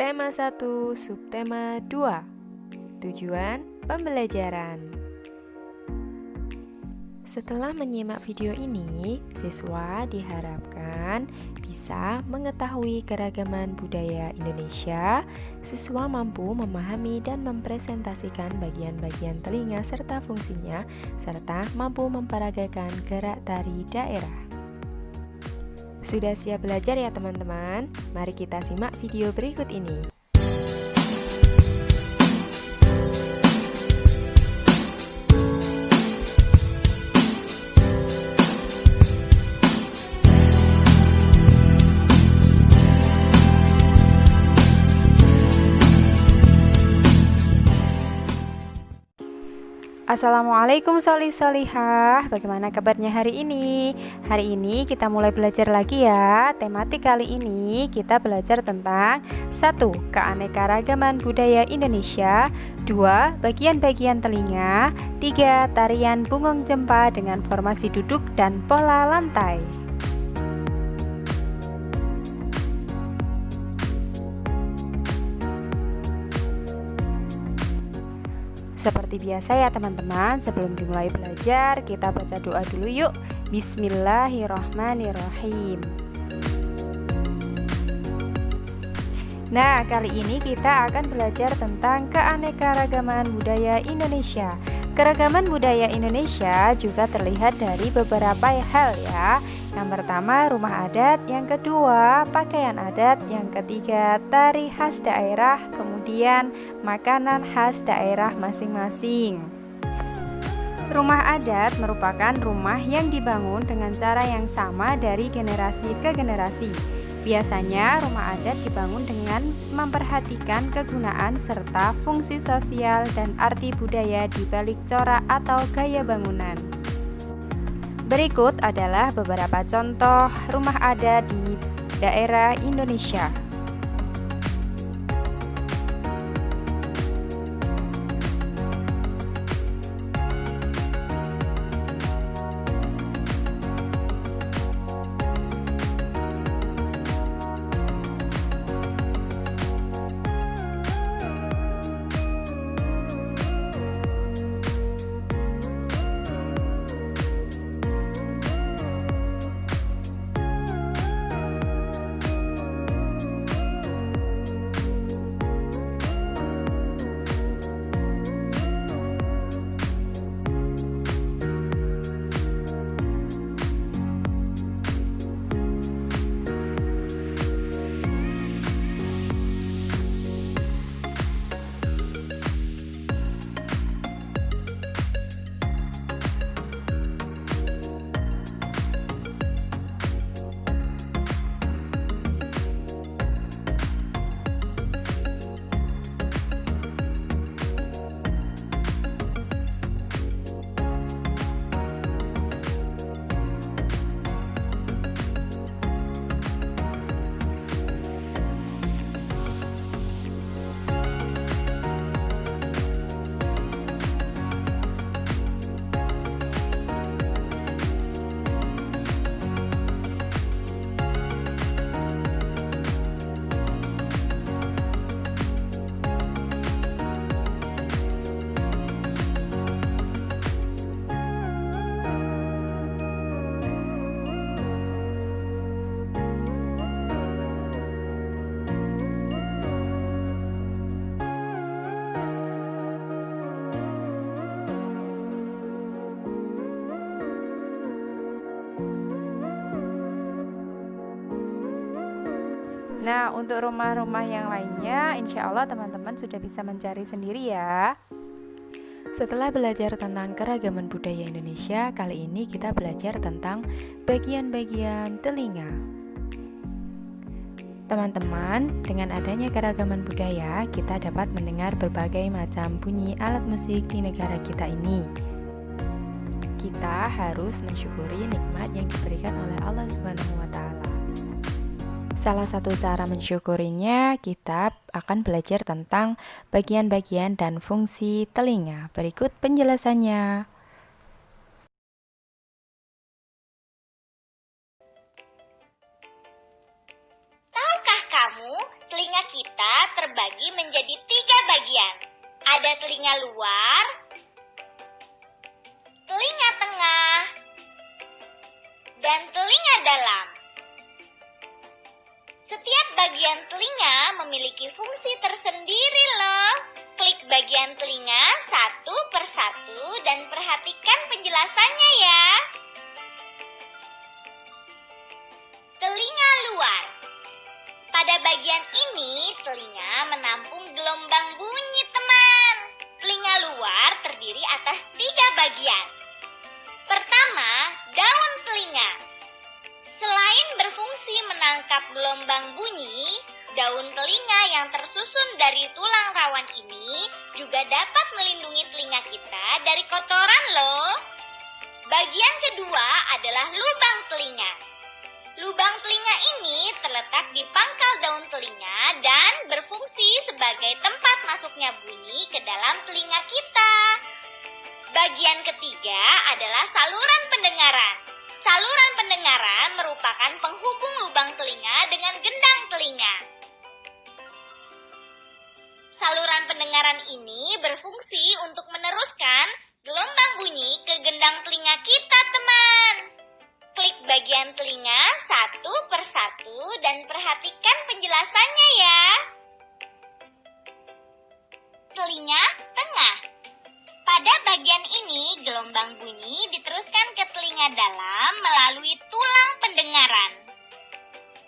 Tema 1, Subtema 2. Tujuan pembelajaran. Setelah menyimak video ini, siswa diharapkan bisa mengetahui keragaman budaya Indonesia. Siswa mampu memahami dan mempresentasikan bagian-bagian telinga serta fungsinya, serta mampu memperagakan gerak tari daerah. Sudah siap belajar ya teman-teman? Mari kita simak video berikut ini. Assalamualaikum solih-solihah. Bagaimana kabarnya hari ini? Hari ini kita mulai belajar lagi ya. Tematik kali ini kita belajar tentang 1. Keanekaragaman budaya Indonesia. 2. Bagian-bagian telinga. 3. Tarian bungong jempa dengan formasi duduk dan pola lantai. Seperti biasa ya teman-teman, sebelum dimulai belajar, kita baca doa dulu yuk. Bismillahirrahmanirrahim. Nah, kali ini kita akan belajar tentang keanekaragaman budaya Indonesia. Keragaman budaya Indonesia juga terlihat dari beberapa hal ya. Yang pertama, rumah adat. Yang kedua, pakaian adat. Yang ketiga, tari khas daerah. Kemudian, makanan khas daerah masing-masing. Rumah adat merupakan rumah yang dibangun dengan cara yang sama dari generasi ke generasi. Biasanya, rumah adat dibangun dengan memperhatikan kegunaan serta fungsi sosial dan arti budaya di balik corak atau gaya bangunan. Berikut adalah beberapa contoh rumah adat di daerah Indonesia. Nah, untuk rumah-rumah yang lainnya, insya Allah teman-teman sudah bisa mencari sendiri ya. Setelah belajar tentang keragaman budaya Indonesia, kali ini kita belajar tentang bagian-bagian telinga. Teman-teman, dengan adanya keragaman budaya, kita dapat mendengar berbagai macam bunyi alat musik di negara kita ini. Kita harus mensyukuri nikmat yang diberikan oleh Allah Subhanahu wa Ta'ala. Salah satu cara mensyukurinya, kita akan belajar tentang bagian-bagian dan fungsi telinga. Berikut penjelasannya. Tahukah kamu, telinga kita terbagi menjadi 3 bagian. Ada telinga luar, telinga tengah, dan telinga dalam. Setiap bagian telinga memiliki fungsi tersendiri loh. Klik bagian telinga satu persatu dan perhatikan penjelasannya ya. Telinga luar. Pada bagian ini, telinga menampung gelombang bunyi, teman. Telinga luar terdiri atas 3 bagian. Pertama, daun telinga. Selain berfungsi menangkap gelombang bunyi, daun telinga yang tersusun dari tulang rawan ini juga dapat melindungi telinga kita dari kotoran loh. Bagian kedua adalah lubang telinga. Lubang telinga ini terletak di pangkal daun telinga dan berfungsi sebagai tempat masuknya bunyi ke dalam telinga kita. Bagian ketiga adalah saluran pendengaran. Saluran pendengaran merupakan penghubung lubang telinga dengan gendang telinga. Saluran pendengaran ini berfungsi untuk meneruskan gelombang bunyi ke gendang telinga kita, teman. Klik bagian telinga satu persatu dan perhatikan penjelasannya ya. Telinga tengah. Pada bagian ini, gelombang bunyi diteruskan ke telinga dalam melalui tulang pendengaran.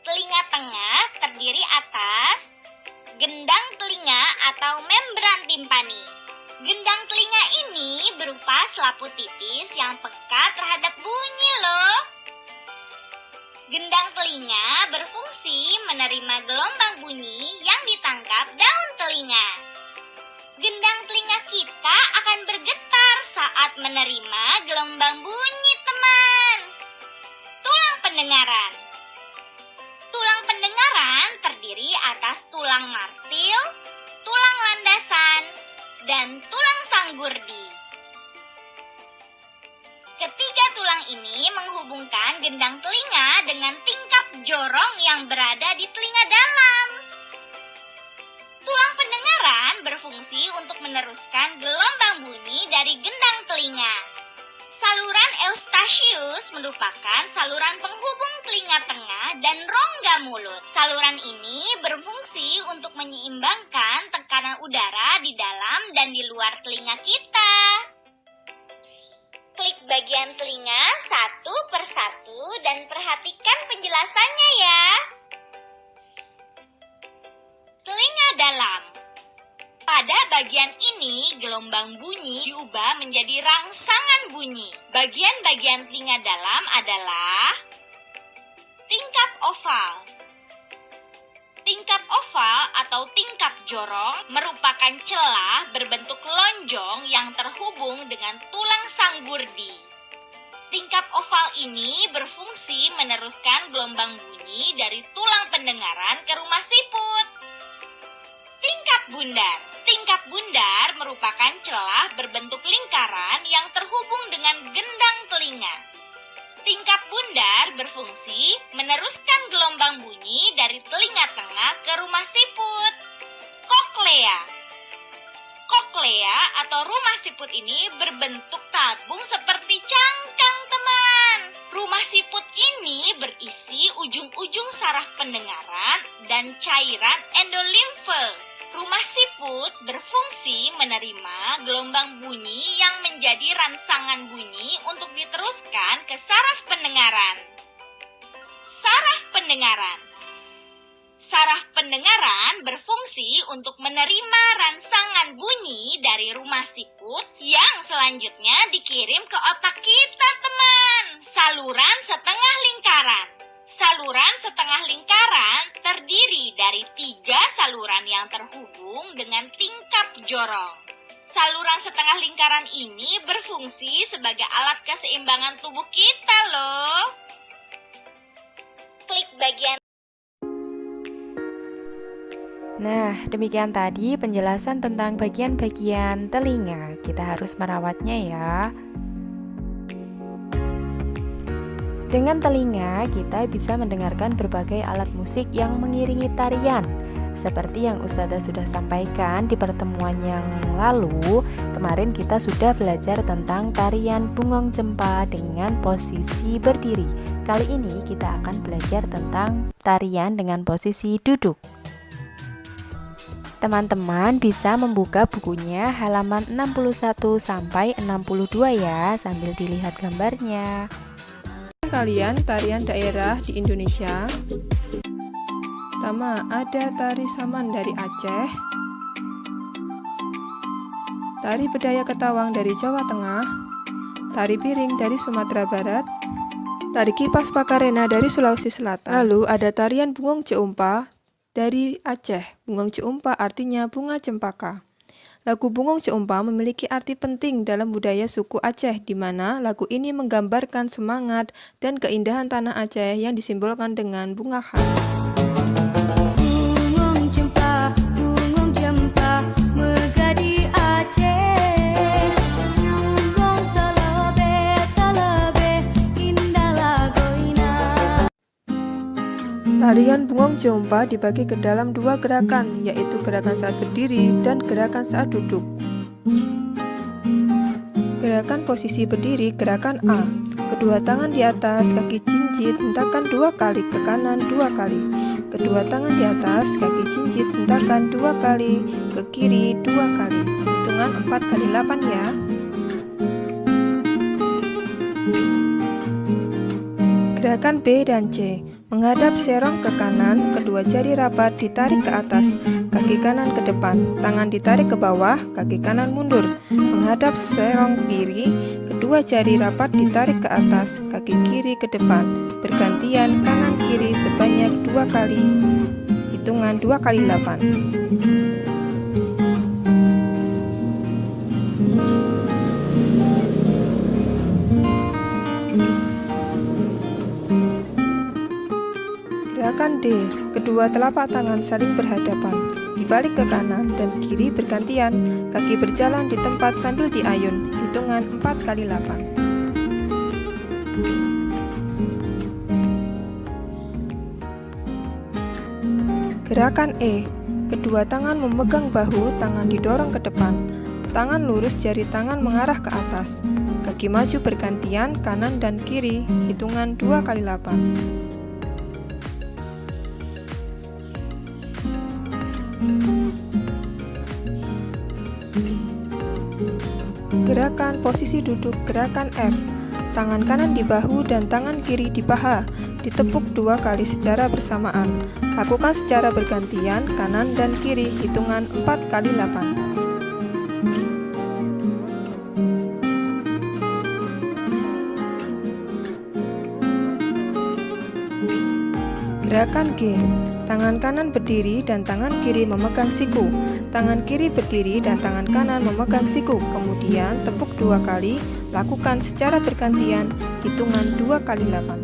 Telinga tengah terdiri atas gendang telinga atau membran timpani. Gendang telinga ini berupa selaput tipis yang peka terhadap bunyi loh. Gendang telinga berfungsi menerima gelombang bunyi yang ditangkap daun telinga. Gendang telinga kita akan bergetar saat menerima gelombang bunyi, teman. Tulang pendengaran. Tulang pendengaran terdiri atas tulang martil, tulang landasan, dan tulang sanggurdi. Ketiga tulang ini menghubungkan gendang telinga dengan tingkap jorong yang berada di telinga dalam. Tulang pendengaran berfungsi untuk meneruskan gelombang bunyi dari gendang telinga. Saluran eustachius merupakan saluran penghubung telinga tengah dan rongga mulut. Saluran ini berfungsi untuk menyeimbangkan tekanan udara di dalam dan di luar telinga kita. Klik bagian telinga satu persatu dan perhatikan penjelasannya ya. Telinga dalam. Pada bagian ini, gelombang bunyi diubah menjadi rangsangan bunyi. Bagian-bagian telinga dalam adalah tingkap oval. Tingkap oval atau tingkap jorong merupakan celah berbentuk lonjong yang terhubung dengan tulang sanggurdi. Tingkap oval ini berfungsi meneruskan gelombang bunyi dari tulang pendengaran ke rumah siput. Tingkap bundar. Tingkap bundar merupakan celah berbentuk lingkaran yang terhubung dengan gendang telinga. Tingkap bundar berfungsi meneruskan gelombang bunyi dari telinga tengah ke rumah siput. Koklea. Koklea atau rumah siput ini berbentuk tabung seperti cangkang, teman. Rumah siput ini berisi ujung-ujung saraf pendengaran dan cairan endolimfe. Rumah siput berfungsi menerima gelombang bunyi yang menjadi rangsangan bunyi untuk diteruskan ke saraf pendengaran. Saraf pendengaran. Saraf pendengaran berfungsi untuk menerima rangsangan bunyi dari rumah siput yang selanjutnya dikirim ke otak kita, teman. Saluran setengah lingkaran. Saluran setengah lingkaran terdiri dari 3 saluran yang terhubung dengan tingkap jorong. Saluran setengah lingkaran ini berfungsi sebagai alat keseimbangan tubuh kita loh. Klik bagian. Nah, demikian tadi penjelasan tentang bagian-bagian telinga. Kita harus merawatnya ya. Dengan telinga, kita bisa mendengarkan berbagai alat musik yang mengiringi tarian. Seperti yang Ustazah sudah sampaikan di pertemuan yang lalu, kemarin kita sudah belajar tentang tarian Bungong Jempa dengan posisi berdiri. Kali ini kita akan belajar tentang tarian dengan posisi duduk. Teman-teman bisa membuka bukunya halaman 61 sampai 62 ya, sambil dilihat gambarnya. Kalian tarian daerah di Indonesia. Pertama, ada tari saman dari Aceh, tari bedaya Ketawang dari Jawa Tengah, tari piring dari Sumatera Barat, tari kipas Pakarena dari Sulawesi Selatan. Lalu ada tarian Bungong Jeumpa dari Aceh. Bungong Jeumpa artinya bunga cempaka. Lagu Bungong Jeumpa memiliki arti penting dalam budaya suku Aceh, di mana lagu ini menggambarkan semangat dan keindahan tanah Aceh yang disimbolkan dengan bunga khas. Tarian Bungong Jeumpa dibagi ke dalam dua gerakan, yaitu gerakan saat berdiri dan gerakan saat duduk. Gerakan posisi berdiri, gerakan A. Kedua tangan di atas, kaki cincit, hentakan 2 kali ke kanan 2 kali. Kedua tangan di atas, kaki cincit, hentakan 2 kali ke kiri 2 kali. Hitungan 4 kali 8 ya. Gerakan B dan C. Menghadap serong ke kanan, kedua jari rapat ditarik ke atas, kaki kanan ke depan, tangan ditarik ke bawah, kaki kanan mundur. Menghadap serong kiri, kedua jari rapat ditarik ke atas, kaki kiri ke depan, bergantian kanan kiri sebanyak 2 kali. Hitungan 2 kali 8. Gerakan D. Kedua telapak tangan saling berhadapan, dibalik ke kanan dan kiri bergantian, kaki berjalan di tempat sambil diayun. Hitungan 4 kali 8. Gerakan E. Kedua tangan memegang bahu, tangan didorong ke depan, tangan lurus, jari tangan mengarah ke atas, kaki maju bergantian kanan dan kiri. Hitungan 2 kali 8. Gerakan posisi duduk, gerakan F. Tangan kanan di bahu dan tangan kiri di paha, ditepuk 2 kali secara bersamaan. Lakukan secara bergantian kanan dan kiri. Hitungan 4 kali 8. Gerakan G. Tangan kanan berdiri dan tangan kiri memegang siku. Tangan kiri berdiri dan tangan kanan memegang siku. Kemudian tepuk 2 kali. Lakukan secara bergantian. Hitungan 2 kali 8.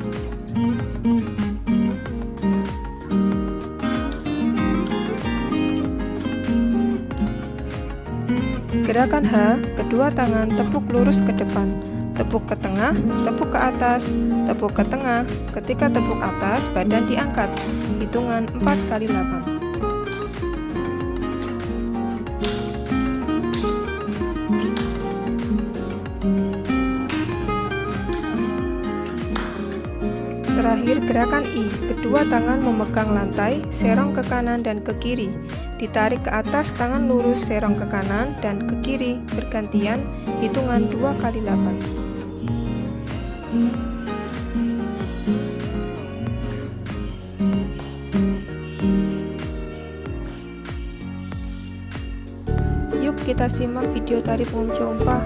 Gerakan H. Kedua tangan tepuk lurus ke depan. Tepuk ke tengah, tepuk ke atas, tepuk ke tengah. Ketika tepuk atas, badan diangkat. Hitungan 4 kali 8. Terakhir gerakan I. Kedua tangan memegang lantai, serong ke kanan dan ke kiri. Ditarik ke atas, tangan lurus, serong ke kanan dan ke kiri bergantian. Hitungan 2 kali 8. Yuk kita simak video tari Bungong Jeumpa.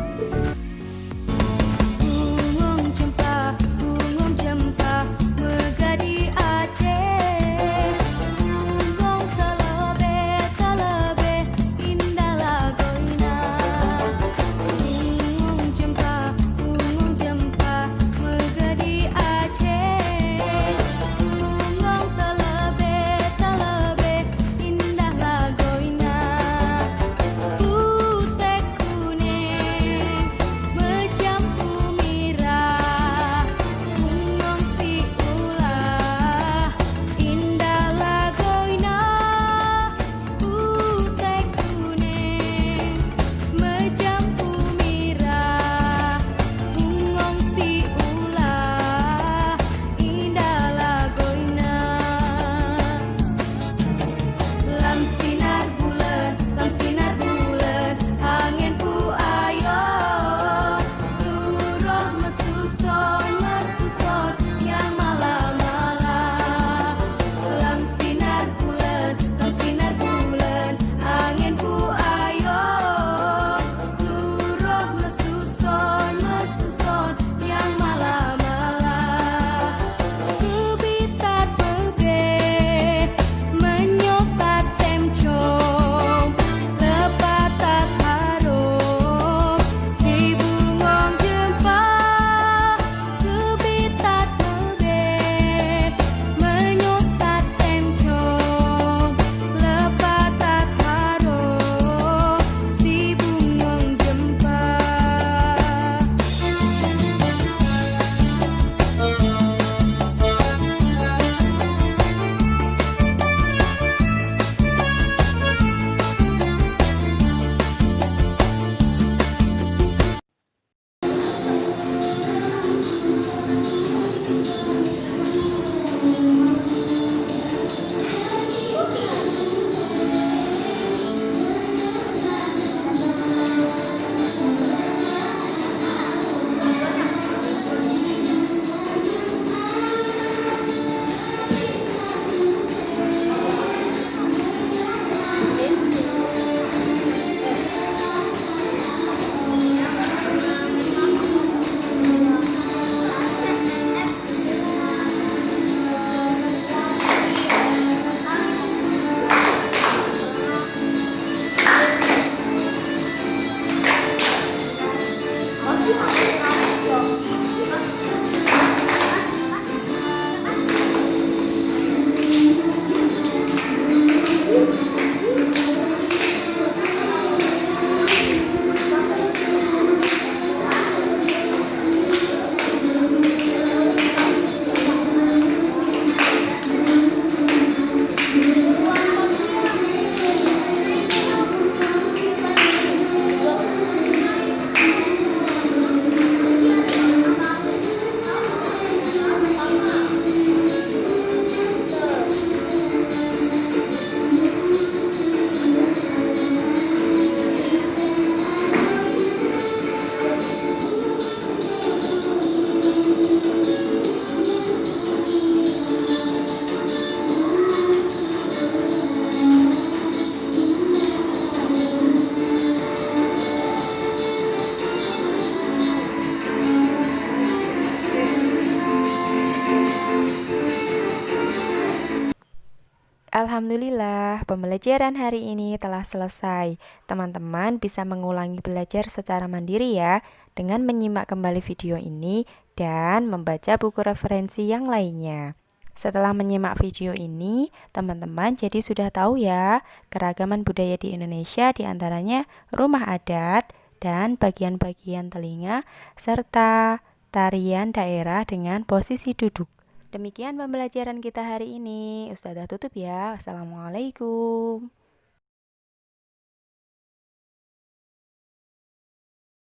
Alhamdulillah, pembelajaran hari ini telah selesai. Teman-teman bisa mengulangi belajar secara mandiri ya, dengan menyimak kembali video ini dan membaca buku referensi yang lainnya. Setelah menyimak video ini, teman-teman jadi sudah tahu ya, keragaman budaya di Indonesia diantaranya rumah adat dan bagian-bagian telinga, serta tarian daerah dengan posisi duduk. Demikian pembelajaran kita hari ini. Ustazah tutup ya. Assalamualaikum.